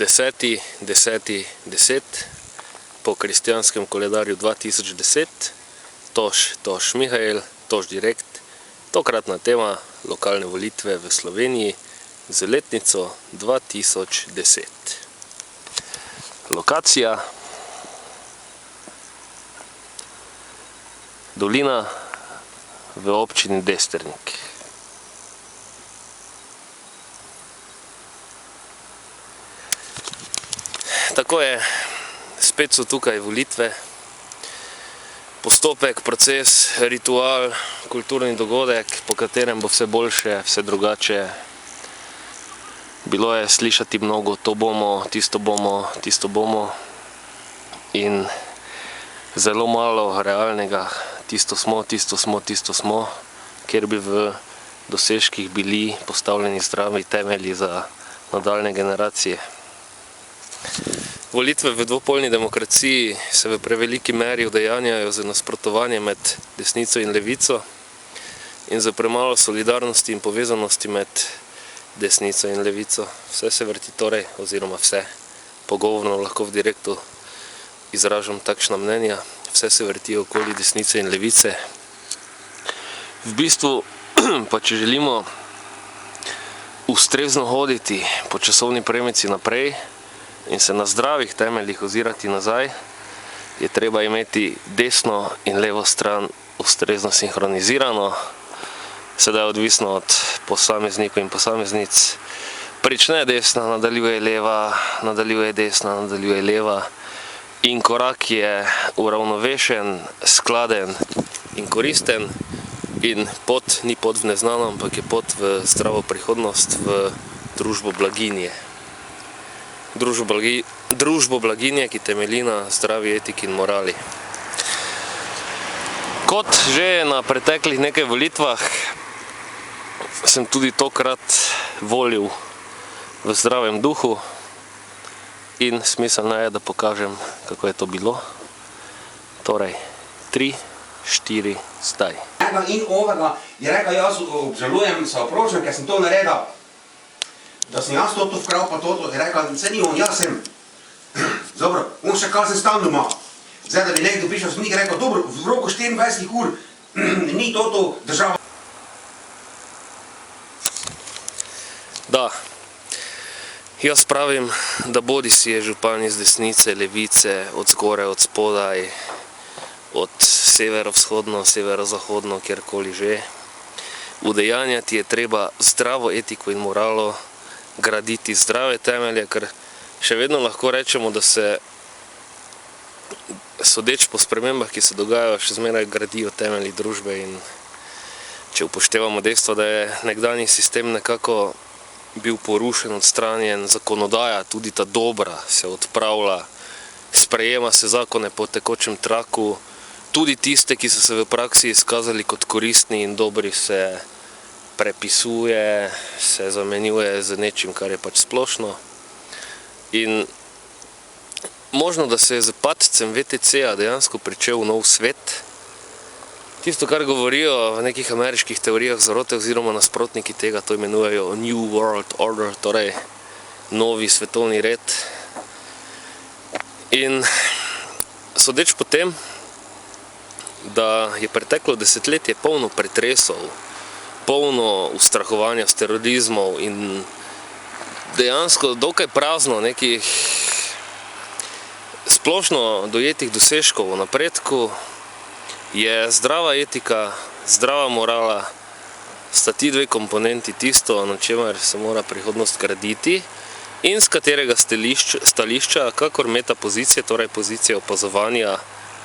10.10.10 po kristjanskem koledarju 2010, Toš Mihael, Toš Direkt, tokratna tema lokalne volitve v Sloveniji z letnico 2010. Lokacija dolina v občini Desternik. Tako je, spet so tukaj volitve, postopek, proces, ritual, kulturni dogodek, po katerem bo vse boljše, vse drugače. Bilo je slišati mnogo, to bomo, tisto bomo in zelo malo realnega, tisto smo, kjer bi v dosežkih bili postavljeni zdravi temelji za nadaljne generacije. Volitve v dvopolni demokraciji se v preveliki meri udejanjajo z nasprotovanjem med desnico in levico in z premalo solidarnosti in povezanosti med desnico in levico. Vse se vrti torej, oziroma vse, pogovorno lahko v direktu izražam takšna mnenja, vse se vrti okoli desnice in levice. V bistvu pa če želimo ustrezno hoditi po časovni premici naprej in se na zdravih temeljih ozirati nazaj, je treba imeti desno in levo stran ustrezno sinhronizirano. Sedaj odvisno od posameznikov in posameznic. Prične desna, nadaljuje leva, nadaljuje desna, nadaljuje leva. In korak je uravnovešen, skladen in koristen. In pot ni pot v neznano, ampak je pot v zdravo prihodnost, v družbo blaginje. Družbo blaginje, ki temelji na zdravi etiki in morali. Kot že na preteklih nekaj volitvah, sem tudi tokrat volil v zdravem duhu in smiselno je, da pokažem, kako je to bilo. Torej, 3, 4, zdaj. In ovega je rekel, jaz obžalujem, se oprošam, ker sem to naredil, da sem jaz to vkral pa to, je rekel, se ni on, jaz sem. Dobro, on še kazen stan doma. Zdaj, da bi nekdo prišel s njih rekel, dobro, v roku 24 ur ni to država. Da, jaz pravim, da bodi si je župan iz desnice, levice, od zgore, od spodaj, od severovzhodno, severozahodno, kjerkoli že. Udejanjati je treba zdravo etiko in moralo, graditi zdrave temelje, ker še vedno lahko rečemo, da se sodeč po spremembah, ki se dogajajo, še zmeraj gradijo temelji družbe in če upoštevamo dejstvo, da je nekdanji sistem nekako bil porušen, odstranjen, zakonodaja, tudi ta dobra, se odpravlja, sprejema se zakone po tekočem traku, tudi tiste, ki so se v praksi izkazali kot koristni in dobri, se prepisuje, se zamenjuje z nečim, kar je pač splošno. In možno, da se je z padcem VTC-a dejansko pričel nov svet. Tisto, kar govorijo v nekih ameriških teorijah zarote oziroma nasprotniki tega, to imenujejo New World Order, torej novi svetovni red. In sodeč po tem, da je preteklo desetletje polno pretresov, polno ustrahovanja s terorizmov in dejansko dokaj prazno nekih splošno dojetih dosežkov v napredku, je zdrava etika, zdrava morala, sta ti dve komponenti tisto, na čemer se mora prihodnost graditi in z katerega stališča, kakor metapozicije, torej pozicije opazovanja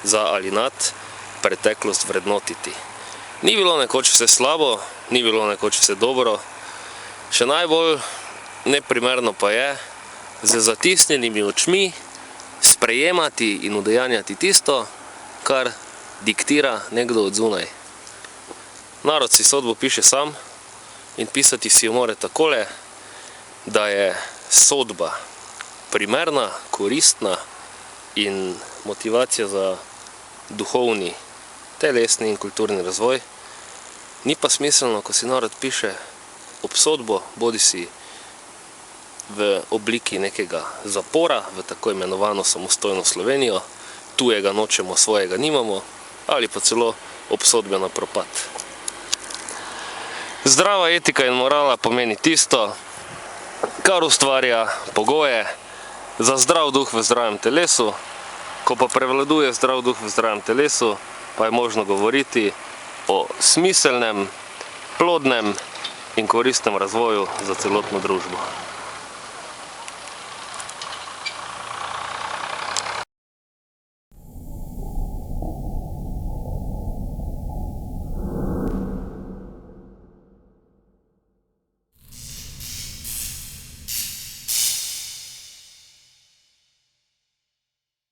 za ali nad, preteklost vrednotiti. Ni bilo nekoč vse slabo, ni bilo nekoč vse dobro, še najbolj neprimerno pa je z zatisnjenimi očmi sprejemati in udejanjati tisto, kar diktira nekdo od zunaj. Narod si sodbo piše sam in pisati si jo mora takole, da je sodba primerna, koristna in motivacija za duhovni, telesni in kulturni razvoj. Ni pa smiselno, ko si narod piše obsodbo, bodi si v obliki nekega zapora, v tako imenovano samostojno Slovenijo, tujega nočemo, svojega nimamo, ali pa celo obsodbe na propad. Zdrava etika in morala pomeni tisto, kar ustvarja pogoje za zdrav duh v zdravem telesu. Ko pa prevladuje zdrav duh v zdravem telesu, pa je možno govoriti o smiselnem, plodnem in koristnem razvoju za celotno družbo.